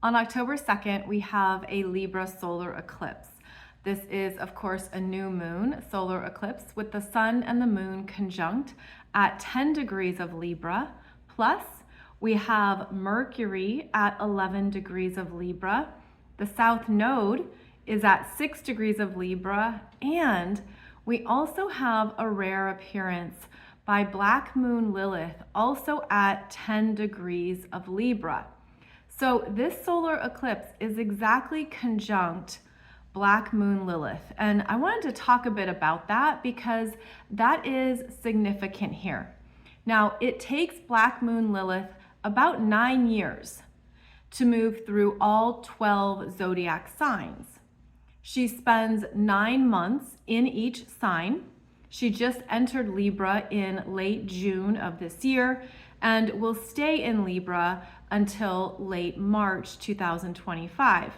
On October 2nd, we have a Libra solar eclipse. This is, of course, a new moon solar eclipse with the sun and the moon conjunct at 10 degrees of Libra. Plus, we have Mercury at 11 degrees of Libra. The south node is at 6 degrees of Libra. And we also have a rare appearance by Black Moon Lilith, also at 10 degrees of Libra. So this solar eclipse is exactly conjunct Black Moon Lilith. And I wanted to talk a bit about that because that is significant here. Now, it takes Black Moon Lilith about 9 years to move through all 12 zodiac signs. She spends 9 months in each sign. She just entered Libra in late June of this year and will stay in Libra until late March 2025.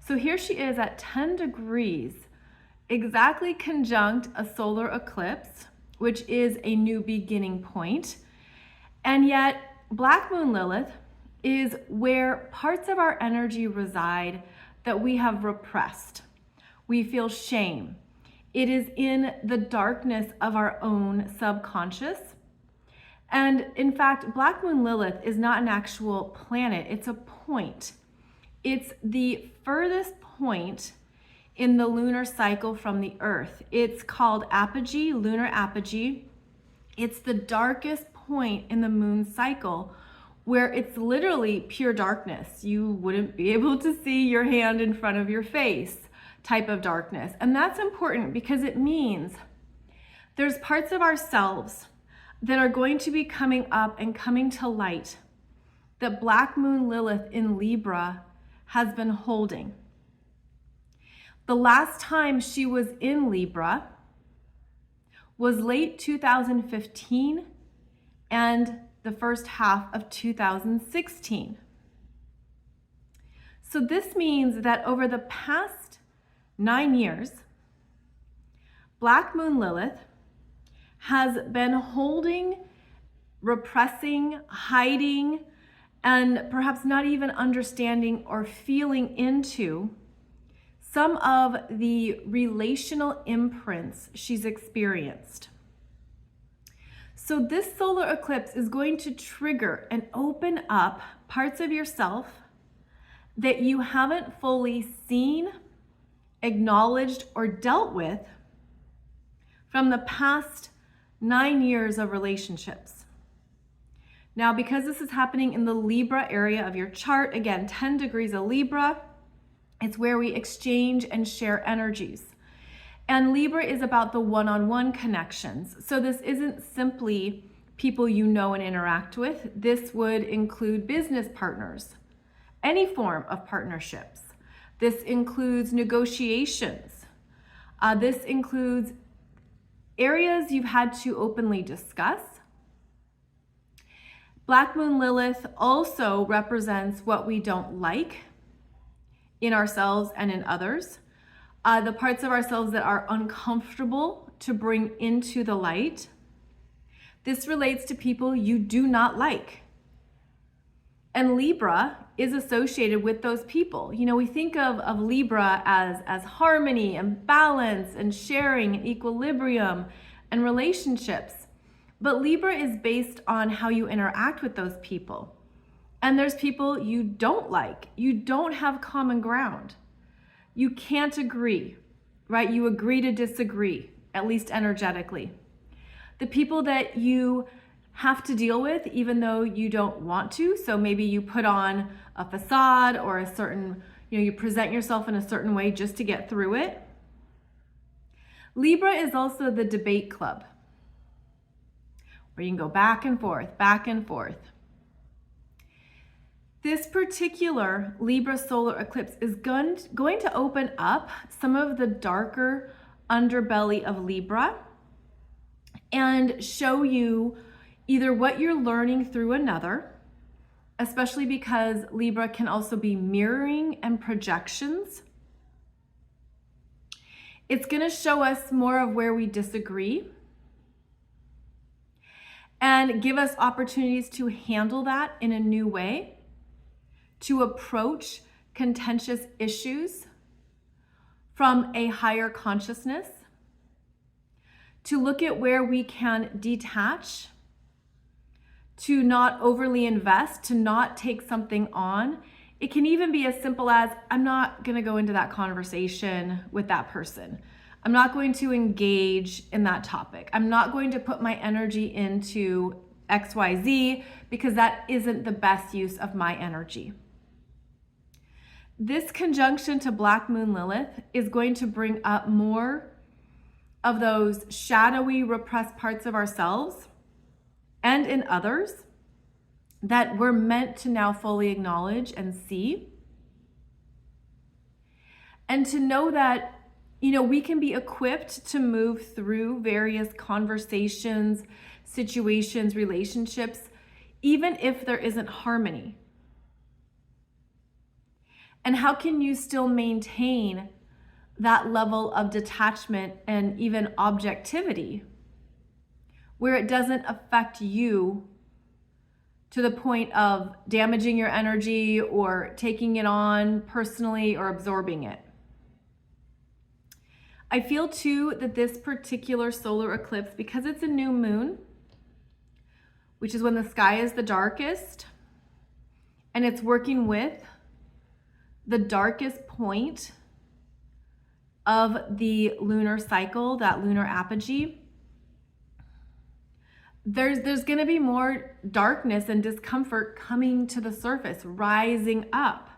So here she is at 10 degrees, exactly conjunct a solar eclipse, which is a new beginning point. And yet Black Moon Lilith is where parts of our energy reside that we have repressed. We feel shame. It is in the darkness of our own subconscious. And in fact, Black Moon Lilith is not an actual planet, it's a point. It's the furthest point in the lunar cycle from the Earth. It's called apogee, lunar apogee. It's the darkest point in the moon cycle where it's literally pure darkness. You wouldn't be able to see your hand in front of your face type of darkness. And that's important because it means there's parts of ourselves that are going to be coming up and coming to light that Black Moon Lilith in Libra has been holding. The last time she was in Libra was late 2015 and the first half of 2016. So this means that over the past 9 years, Black Moon Lilith has been holding, repressing, hiding, and perhaps not even understanding or feeling into some of the relational imprints she's experienced. So this solar eclipse is going to trigger and open up parts of yourself that you haven't fully seen, acknowledged, or dealt with from the past 9 years of relationships. Now, because this is happening in the Libra area of your chart, again, 10 degrees of Libra, it's where we exchange and share energies. And Libra is about the one-on-one connections. So this isn't simply people you know and interact with. This would include business partners, any form of partnerships. This includes negotiations. This includes areas you've had to openly discuss. Black Moon Lilith also represents what we don't like in ourselves and in others. The parts of ourselves that are uncomfortable to bring into the light. This relates to people you do not like. And Libra is associated with those people. You know, we think of Libra as harmony and balance and sharing and equilibrium and relationships. But Libra is based on how you interact with those people. And there's people you don't like. You don't have common ground. You can't agree, right? You agree to disagree, at least energetically. The people that you have to deal with, even though you don't want to. So maybe you put on a facade or a certain, you present yourself in a certain way just to get through it. Libra is also the debate club, where you can go back and forth, back and forth. This particular Libra solar eclipse is going to open up some of the darker underbelly of Libra and show you either what you're learning through another, especially because Libra can also be mirroring and projections. It's going to show us more of where we disagree and give us opportunities to handle that in a new way, to approach contentious issues from a higher consciousness, to look at where we can detach, to not overly invest, to not take something on. It can even be as simple as, I'm not going to go into that conversation with that person. I'm not going to engage in that topic. I'm not going to put my energy into XYZ because that isn't the best use of my energy. This conjunction to Black Moon Lilith is going to bring up more of those shadowy, repressed parts of ourselves and in others that we're meant to now fully acknowledge and see. And to know that, we can be equipped to move through various conversations, situations, relationships, even if there isn't harmony. And how can you still maintain that level of detachment and even objectivity where it doesn't affect you to the point of damaging your energy or taking it on personally or absorbing it? I feel too that this particular solar eclipse, because it's a new moon, which is when the sky is the darkest, and it's working with the darkest point of the lunar cycle, that lunar apogee, there's going to be more darkness and discomfort coming to the surface, rising up.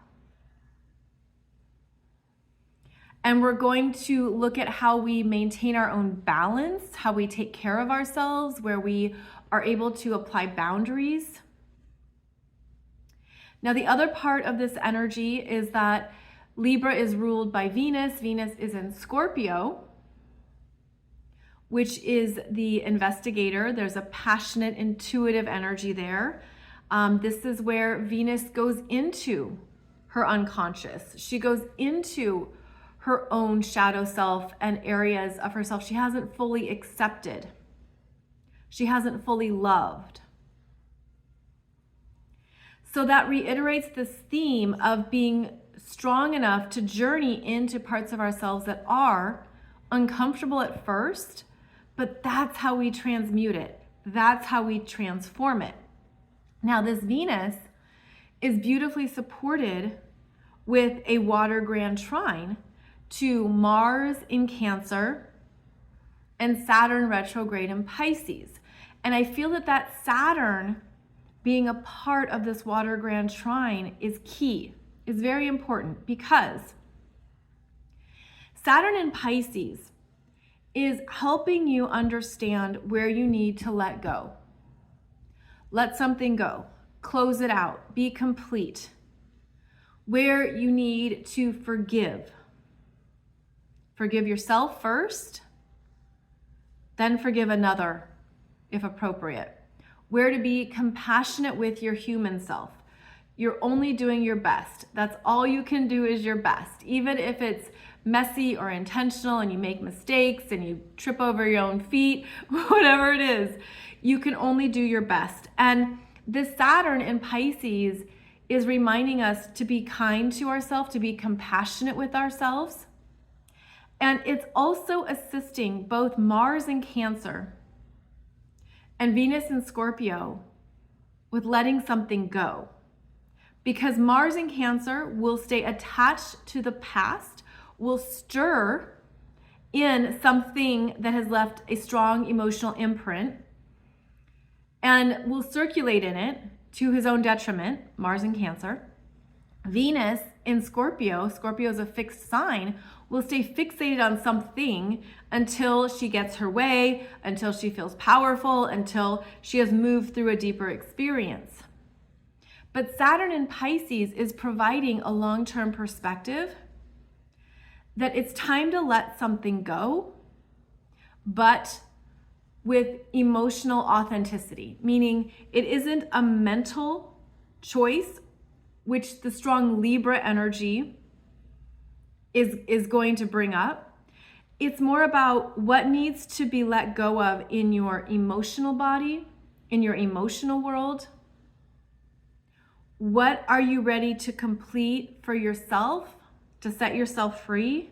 And we're going to look at how we maintain our own balance, how we take care of ourselves, where we are able to apply boundaries. Now, the other part of this energy is that Libra is ruled by Venus. Venus is in Scorpio, which is the investigator. There's a passionate, intuitive energy there. This is where Venus goes into her unconscious. She goes into her own shadow self and areas of herself she hasn't fully accepted. She hasn't fully loved. So that reiterates this theme of being strong enough to journey into parts of ourselves that are uncomfortable at first, but that's how we transmute it. That's how we transform it. Now, this Venus is beautifully supported with a water grand trine to Mars in Cancer and Saturn retrograde in Pisces. And I feel that Saturn being a part of this water grand trine is key, is very important, because Saturn in Pisces is helping you understand where you need to let go. Let something go, close it out, be complete. Where you need to forgive. Forgive yourself first, then forgive another if appropriate. Where to be compassionate with your human self. You're only doing your best. That's all you can do is your best. Even if it's messy or intentional and you make mistakes and you trip over your own feet, whatever it is, you can only do your best. And this Saturn in Pisces is reminding us to be kind to ourselves, to be compassionate with ourselves. And it's also assisting both Mars in Cancer and Venus in Scorpio with letting something go. Because Mars in Cancer will stay attached to the past, will stir in something that has left a strong emotional imprint, and will circulate in it to his own detriment, Mars in Cancer. Venus in Scorpio, Scorpio is a fixed sign, will stay fixated on something until she gets her way, until she feels powerful, until she has moved through a deeper experience. But Saturn in Pisces is providing a long-term perspective that it's time to let something go, but with emotional authenticity, meaning it isn't a mental choice, which the strong Libra energy is going to bring up. It's more about what needs to be let go of in your emotional body, in your emotional world, What are you ready to complete for yourself, to set yourself free,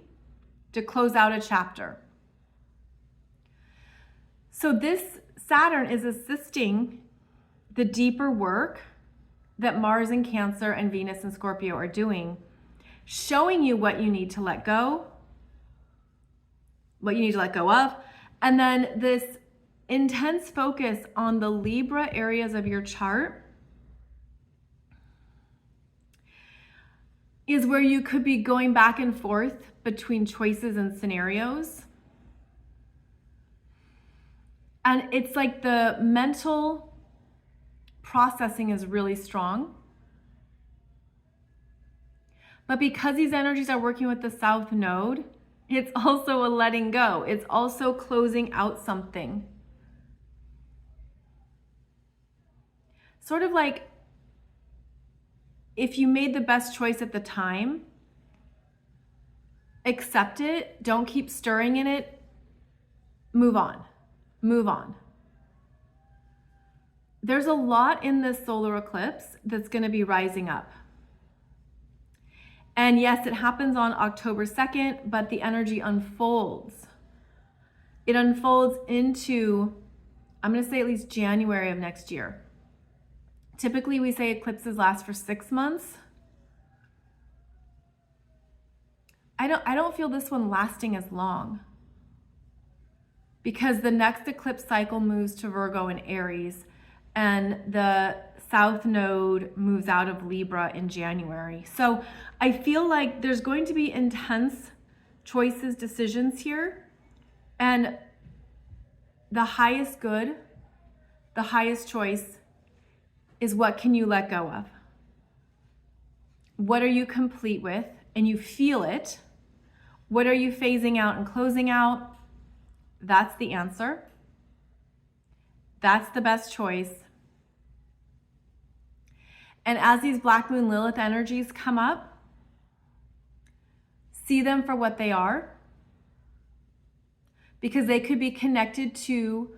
to close out a chapter? So this Saturn is assisting the deeper work that Mars in Cancer and Venus in Scorpio are doing, showing you what you need to let go, what you need to let go of, and then this intense focus on the Libra areas of your chart is where you could be going back and forth between choices and scenarios. And it's like the mental processing is really strong. But because these energies are working with the South Node, it's also a letting go. It's also closing out something. Sort of like if you made the best choice at the time, accept it, don't keep stirring in it, move on, move on. There's a lot in this solar eclipse that's going to be rising up. And yes, it happens on October 2nd, but the energy unfolds. It unfolds into, I'm going to say at least January of next year. Typically, we say eclipses last for 6 months. I don't feel this one lasting as long, because the next eclipse cycle moves to Virgo and Aries, and the South Node moves out of Libra in January. So I feel like there's going to be intense choices, decisions here, and the highest good, the highest choice is what can you let go of? What are you complete with? And you feel it. What are you phasing out and closing out? That's the answer. That's the best choice. And as these Black Moon Lilith energies come up, see them for what they are, because they could be connected to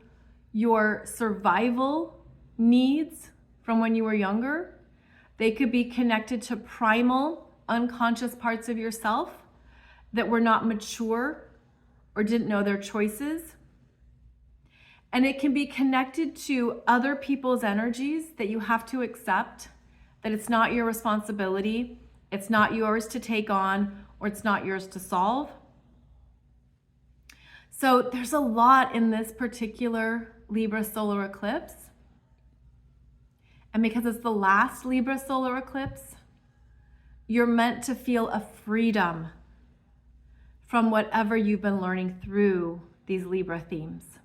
your survival needs from when you were younger. They could be connected to primal, unconscious parts of yourself that were not mature or didn't know their choices. And it can be connected to other people's energies that you have to accept, that it's not your responsibility, it's not yours to take on, or it's not yours to solve. So there's a lot in this particular Libra solar eclipse. And because it's the last Libra solar eclipse, you're meant to feel a freedom from whatever you've been learning through these Libra themes.